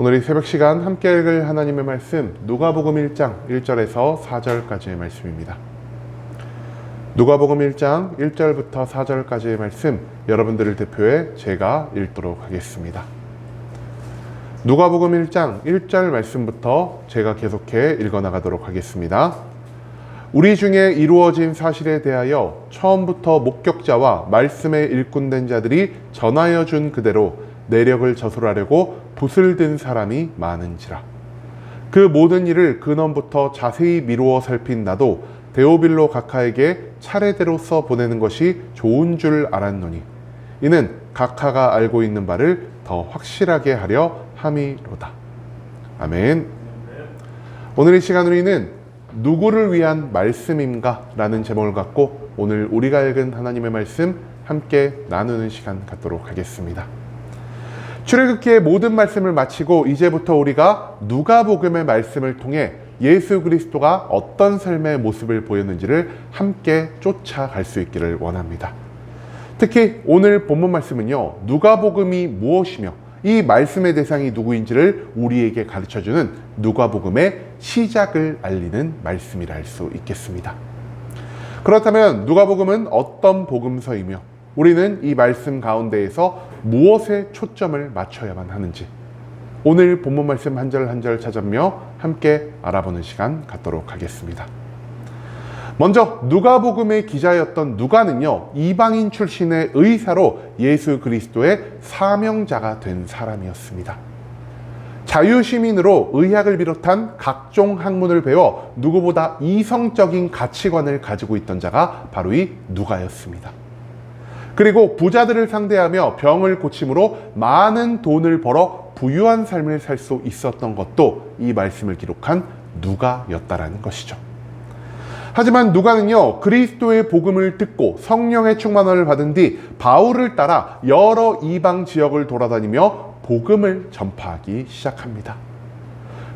오늘 이 새벽 시간 함께 읽을 하나님의 말씀 누가복음 1장 1절에서 4절까지의 말씀입니다. 누가복음 1장 1절부터 4절까지의 말씀 여러분들을 대표해 제가 읽도록 하겠습니다. 누가복음 1장 1절 말씀부터 제가 계속해 읽어나가도록 하겠습니다. 우리 중에 이루어진 사실에 대하여 처음부터 목격자와 말씀에 일꾼된 자들이 전하여 준 그대로 내력을 저술하려고 붓을 든 사람이 많은지라. 그 모든 일을 근원부터 자세히 미루어 살핀 나도 데오빌로 각하에게 차례대로 써 보내는 것이 좋은 줄 알았노니 이는 각하가 알고 있는 바를 더 확실하게 하려 함이로다. 아멘. 오늘 이 시간 우리는 누구를 위한 말씀인가? 라는 제목을 갖고 오늘 우리가 읽은 하나님의 말씀 함께 나누는 시간 갖도록 하겠습니다. 출애굽기의 모든 말씀을 마치고 이제부터 우리가 누가복음의 말씀을 통해 예수 그리스도가 어떤 삶의 모습을 보였는지를 함께 쫓아갈 수 있기를 원합니다. 특히 오늘 본문 말씀은요, 누가복음이 무엇이며 이 말씀의 대상이 누구인지를 우리에게 가르쳐주는 누가복음의 시작을 알리는 말씀이라 할 수 있겠습니다. 그렇다면 누가복음은 어떤 복음서이며 우리는 이 말씀 가운데에서 무엇에 초점을 맞춰야만 하는지 오늘 본문 말씀 한 절 한 절 찾아며 함께 알아보는 시간 갖도록 하겠습니다. 먼저 누가복음의 기자였던 누가는요, 이방인 출신의 의사로 예수 그리스도의 사명자가 된 사람이었습니다. 자유시민으로 의학을 비롯한 각종 학문을 배워 누구보다 이성적인 가치관을 가지고 있던 자가 바로 이 누가였습니다. 그리고 부자들을 상대하며 병을 고침으로 많은 돈을 벌어 부유한 삶을 살 수 있었던 것도 이 말씀을 기록한 누가였다라는 것이죠. 하지만 누가는요, 그리스도의 복음을 듣고 성령의 충만함을 받은 뒤 바울을 따라 여러 이방 지역을 돌아다니며 복음을 전파하기 시작합니다.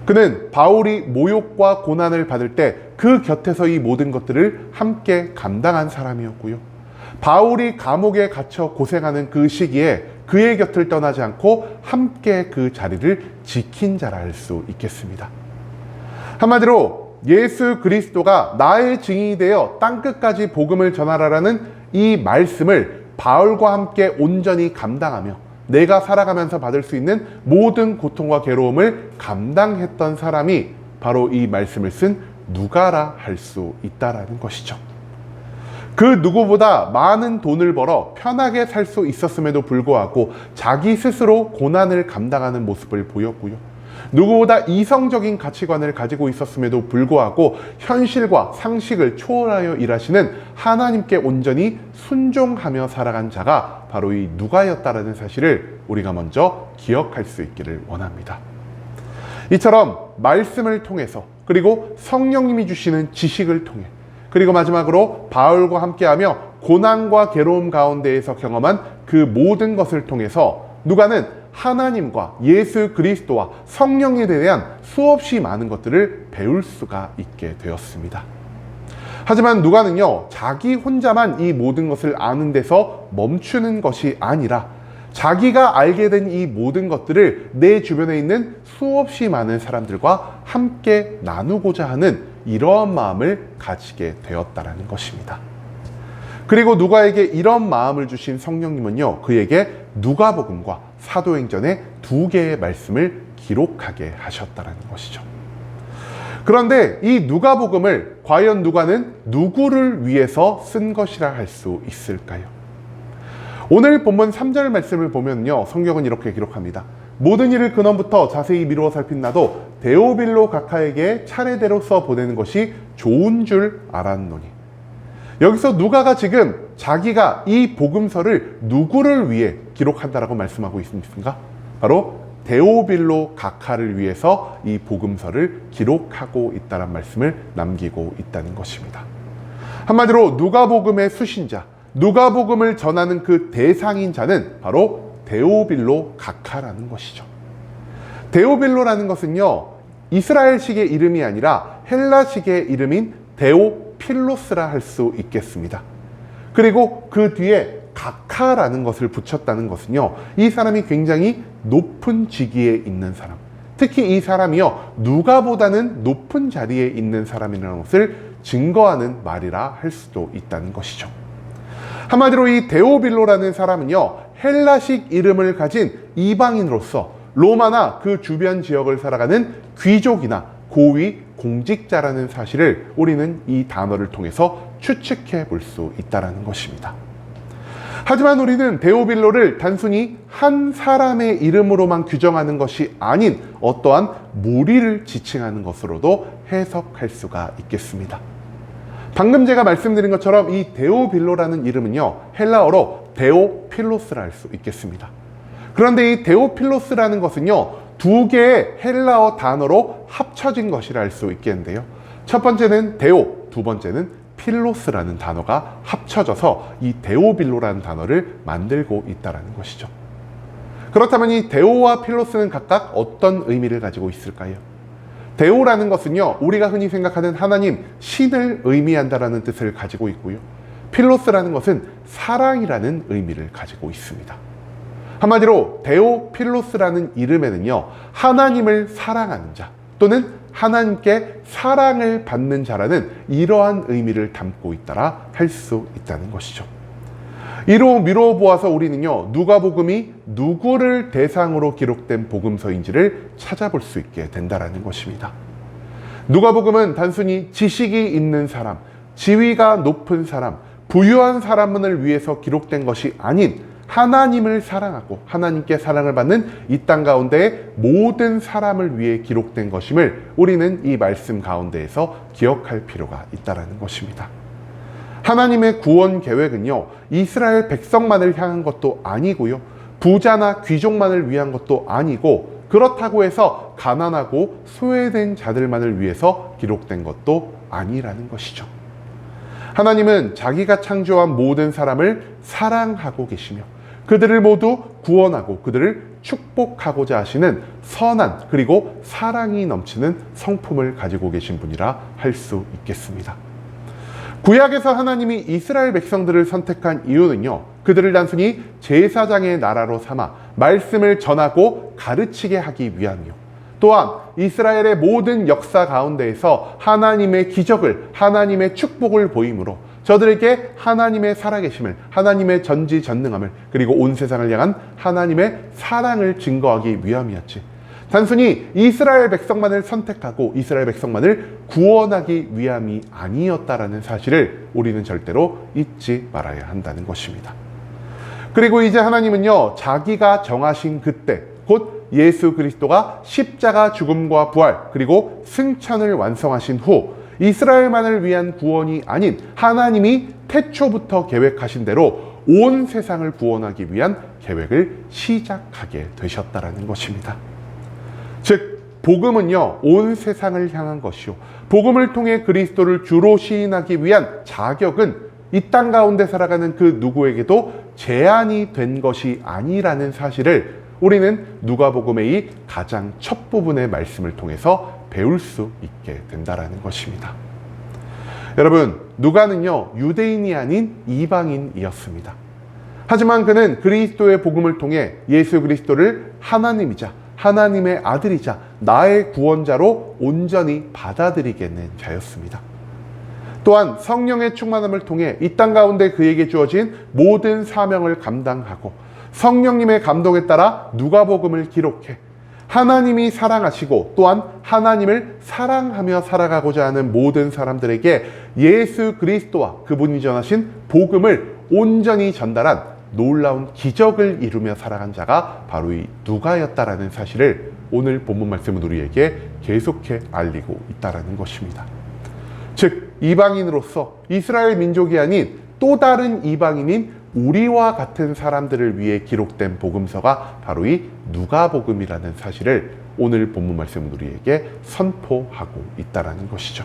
그는 바울이 모욕과 고난을 받을 때 그 곁에서 이 모든 것들을 함께 감당한 사람이었고요. 바울이 감옥에 갇혀 고생하는 그 시기에 그의 곁을 떠나지 않고 함께 그 자리를 지킨 자라 할 수 있겠습니다. 한마디로 예수 그리스도가 나의 증인이 되어 땅끝까지 복음을 전하라라는 이 말씀을 바울과 함께 온전히 감당하며 내가 살아가면서 받을 수 있는 모든 고통과 괴로움을 감당했던 사람이 바로 이 말씀을 쓴 누가라 할 수 있다라는 것이죠. 그 누구보다 많은 돈을 벌어 편하게 살 수 있었음에도 불구하고 자기 스스로 고난을 감당하는 모습을 보였고요. 누구보다 이성적인 가치관을 가지고 있었음에도 불구하고 현실과 상식을 초월하여 일하시는 하나님께 온전히 순종하며 살아간 자가 바로 이 누가였다라는 사실을 우리가 먼저 기억할 수 있기를 원합니다. 이처럼 말씀을 통해서 그리고 성령님이 주시는 지식을 통해 그리고 마지막으로 바울과 함께하며 고난과 괴로움 가운데에서 경험한 그 모든 것을 통해서 누가는 하나님과 예수 그리스도와 성령에 대한 수없이 많은 것들을 배울 수가 있게 되었습니다. 하지만 누가는요, 자기 혼자만 이 모든 것을 아는 데서 멈추는 것이 아니라 자기가 알게 된 이 모든 것들을 내 주변에 있는 수없이 많은 사람들과 함께 나누고자 하는 이러한 마음을 가지게 되었다라는 것입니다. 그리고 누가에게 이런 마음을 주신 성령님은요, 그에게 누가복음과 사도행전의 두 개의 말씀을 기록하게 하셨다라는 것이죠. 그런데 이 누가복음을 과연 누가는 누구를 위해서 쓴 것이라 할 수 있을까요? 오늘 본문 3절 말씀을 보면요, 성경은 이렇게 기록합니다. 모든 일을 근원부터 자세히 미루어 살핀 나도 데오빌로 각하에게 차례대로 써 보내는 것이 좋은 줄 알았노니. 여기서 누가가 지금 자기가 이 복음서를 누구를 위해 기록한다라고 말씀하고 있습니까? 바로 데오빌로 각하를 위해서 이 복음서를 기록하고 있다는 말씀을 남기고 있다는 것입니다. 한마디로 누가복음의 수신자, 누가복음을 전하는 그 대상인 자는 바로 데오빌로 각하라는 것이죠. 데오빌로라는 것은요, 이스라엘식의 이름이 아니라 헬라식의 이름인 데오필로스라 할 수 있겠습니다. 그리고 그 뒤에 각하라는 것을 붙였다는 것은요, 이 사람이 굉장히 높은 직위에 있는 사람, 특히 이 사람이요 누가보다는 높은 자리에 있는 사람이라는 것을 증거하는 말이라 할 수도 있다는 것이죠. 한마디로 이 데오빌로라는 사람은요 헬라식 이름을 가진 이방인으로서 로마나 그 주변 지역을 살아가는 귀족이나 고위 공직자라는 사실을 우리는 이 단어를 통해서 추측해 볼 수 있다는 것입니다. 하지만 우리는 데오빌로를 단순히 한 사람의 이름으로만 규정하는 것이 아닌 어떠한 무리를 지칭하는 것으로도 해석할 수가 있겠습니다. 방금 제가 말씀드린 것처럼 이 데오빌로라는 이름은요 헬라어로 데오필로스라 할 수 있겠습니다. 그런데 이 데오필로스라는 것은요 두 개의 헬라어 단어로 합쳐진 것이라 할 수 있겠는데요. 첫 번째는 데오, 두 번째는 필로스라는 단어가 합쳐져서 이 데오빌로라는 단어를 만들고 있다는 것이죠. 그렇다면 이 데오와 필로스는 각각 어떤 의미를 가지고 있을까요? 데오라는 것은요 우리가 흔히 생각하는 하나님, 신을 의미한다라는 뜻을 가지고 있고요. 필로스라는 것은 사랑이라는 의미를 가지고 있습니다. 한마디로 데오필로스라는 이름에는요 하나님을 사랑하는 자 또는 하나님께 사랑을 받는 자라는 이러한 의미를 담고 있다라 할 수 있다는 것이죠. 이로 미루어 보아서 우리는요 누가복음이 누구를 대상으로 기록된 복음서인지를 찾아볼 수 있게 된다는 것입니다. 누가복음은 단순히 지식이 있는 사람, 지위가 높은 사람, 부유한 사람을 위해서 기록된 것이 아닌 하나님을 사랑하고 하나님께 사랑을 받는 이 땅 가운데의 모든 사람을 위해 기록된 것임을 우리는 이 말씀 가운데에서 기억할 필요가 있다는 것입니다. 하나님의 구원 계획은요 이스라엘 백성만을 향한 것도 아니고요 부자나 귀족만을 위한 것도 아니고 그렇다고 해서 가난하고 소외된 자들만을 위해서 기록된 것도 아니라는 것이죠. 하나님은 자기가 창조한 모든 사람을 사랑하고 계시며 그들을 모두 구원하고 그들을 축복하고자 하시는 선한 그리고 사랑이 넘치는 성품을 가지고 계신 분이라 할 수 있겠습니다. 구약에서 하나님이 이스라엘 백성들을 선택한 이유는요 그들을 단순히 제사장의 나라로 삼아 말씀을 전하고 가르치게 하기 위함이요 또한 이스라엘의 모든 역사 가운데에서 하나님의 기적을 하나님의 축복을 보임으로 저들에게 하나님의 살아계심을 하나님의 전지전능함을 그리고 온 세상을 향한 하나님의 사랑을 증거하기 위함이었지 단순히 이스라엘 백성만을 선택하고 이스라엘 백성만을 구원하기 위함이 아니었다라는 사실을 우리는 절대로 잊지 말아야 한다는 것입니다. 그리고 이제 하나님은요 자기가 정하신 그때 곧 예수 그리스도가 십자가 죽음과 부활 그리고 승천을 완성하신 후 이스라엘만을 위한 구원이 아닌 하나님이 태초부터 계획하신 대로 온 세상을 구원하기 위한 계획을 시작하게 되셨다는 것입니다. 즉 복음은요 온 세상을 향한 것이요 복음을 통해 그리스도를 주로 시인하기 위한 자격은 이 땅 가운데 살아가는 그 누구에게도 제한이 된 것이 아니라는 사실을 우리는 누가복음의 이 가장 첫 부분의 말씀을 통해서 배울 수 있게 된다는 것입니다. 여러분, 누가는요 유대인이 아닌 이방인이었습니다. 하지만 그는 그리스도의 복음을 통해 예수 그리스도를 하나님이자 하나님의 아들이자 나의 구원자로 온전히 받아들이게 된 자였습니다. 또한 성령의 충만함을 통해 이 땅 가운데 그에게 주어진 모든 사명을 감당하고 성령님의 감동에 따라 누가복음을 기록해 하나님이 사랑하시고 또한 하나님을 사랑하며 살아가고자 하는 모든 사람들에게 예수 그리스도와 그분이 전하신 복음을 온전히 전달한 놀라운 기적을 이루며 살아간 자가 바로 이 누가였다라는 사실을 오늘 본문 말씀은 우리에게 계속해 알리고 있다는 것입니다. 즉 이방인으로서 이스라엘 민족이 아닌 또 다른 이방인인 우리와 같은 사람들을 위해 기록된 복음서가 바로 이 누가복음이라는 사실을 오늘 본문 말씀은 우리에게 선포하고 있다는 것이죠.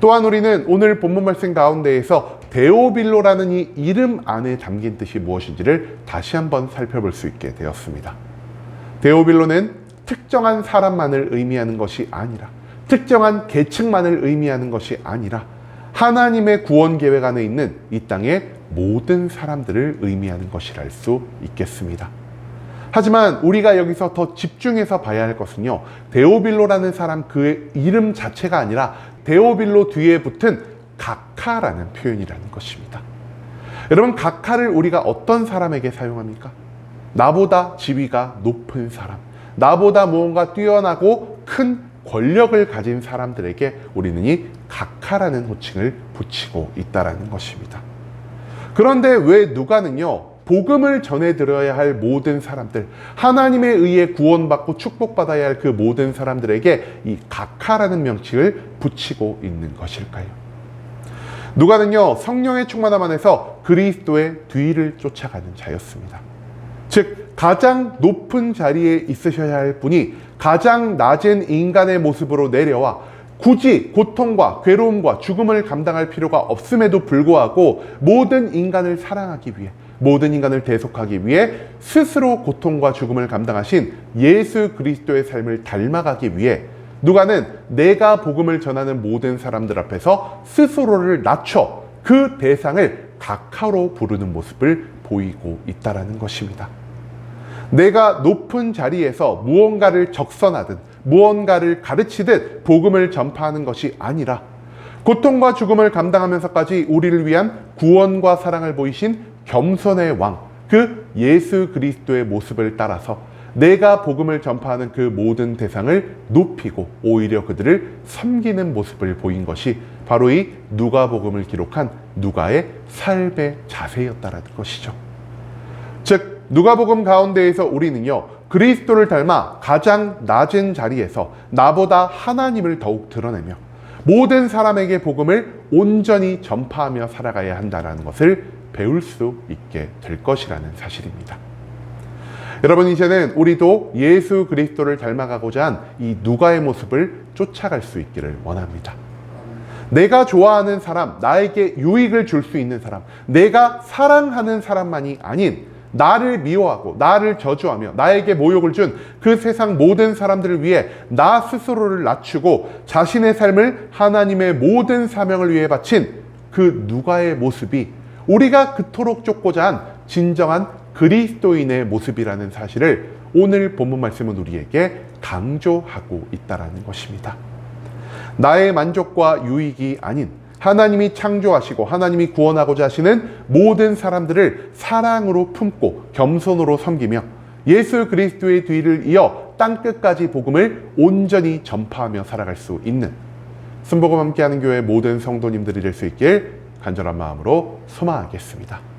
또한 우리는 오늘 본문 말씀 가운데에서 데오빌로라는 이 이름 안에 담긴 뜻이 무엇인지를 다시 한번 살펴볼 수 있게 되었습니다. 데오빌로는 특정한 사람만을 의미하는 것이 아니라 특정한 계층만을 의미하는 것이 아니라 하나님의 구원 계획 안에 있는 이 땅의 모든 사람들을 의미하는 것이라 할 수 있겠습니다. 하지만 우리가 여기서 더 집중해서 봐야 할 것은요, 데오빌로라는 사람 그 이름 자체가 아니라 데오빌로 뒤에 붙은 각하라는 표현이라는 것입니다. 여러분, 각하를 우리가 어떤 사람에게 사용합니까? 나보다 지위가 높은 사람, 나보다 무언가 뛰어나고 큰 권력을 가진 사람들에게 우리는 이 각하라는 호칭을 붙이고 있다는 것입니다. 그런데 왜 누가는요, 복음을 전해드려야 할 모든 사람들, 하나님에 의해 구원받고 축복받아야 할 그 모든 사람들에게 이 각하라는 명칭을 붙이고 있는 것일까요? 누가는요, 성령의 충만함 안에서 그리스도의 뒤를 쫓아가는 자였습니다. 즉, 가장 높은 자리에 있으셔야 할 분이 가장 낮은 인간의 모습으로 내려와 굳이 고통과 괴로움과 죽음을 감당할 필요가 없음에도 불구하고 모든 인간을 사랑하기 위해, 모든 인간을 대속하기 위해 스스로 고통과 죽음을 감당하신 예수 그리스도의 삶을 닮아가기 위해 누가는 내가 복음을 전하는 모든 사람들 앞에서 스스로를 낮춰 그 대상을 각하로 부르는 모습을 보이고 있다는 것입니다. 내가 높은 자리에서 무언가를 적선하든 무언가를 가르치듯 복음을 전파하는 것이 아니라 고통과 죽음을 감당하면서까지 우리를 위한 구원과 사랑을 보이신 겸손의 왕, 그 예수 그리스도의 모습을 따라서 내가 복음을 전파하는 그 모든 대상을 높이고 오히려 그들을 섬기는 모습을 보인 것이 바로 이 누가복음을 기록한 누가의 삶의 자세였다라는 것이죠. 즉, 누가복음 가운데에서 우리는요, 그리스도를 닮아 가장 낮은 자리에서 나보다 하나님을 더욱 드러내며 모든 사람에게 복음을 온전히 전파하며 살아가야 한다는 것을 배울 수 있게 될 것이라는 사실입니다. 여러분, 이제는 우리도 예수 그리스도를 닮아가고자 한 이 누가의 모습을 쫓아갈 수 있기를 원합니다. 내가 좋아하는 사람, 나에게 유익을 줄 수 있는 사람, 내가 사랑하는 사람만이 아닌 나를 미워하고 나를 저주하며 나에게 모욕을 준 그 세상 모든 사람들을 위해 나 스스로를 낮추고 자신의 삶을 하나님의 모든 사명을 위해 바친 그 누가의 모습이 우리가 그토록 쫓고자 한 진정한 그리스도인의 모습이라는 사실을 오늘 본문 말씀은 우리에게 강조하고 있다는 것입니다. 나의 만족과 유익이 아닌 하나님이 창조하시고 하나님이 구원하고자 하시는 모든 사람들을 사랑으로 품고 겸손으로 섬기며 예수 그리스도의 뒤를 이어 땅끝까지 복음을 온전히 전파하며 살아갈 수 있는 순복음 함께하는 교회 모든 성도님들이 될 수 있길 간절한 마음으로 소망하겠습니다.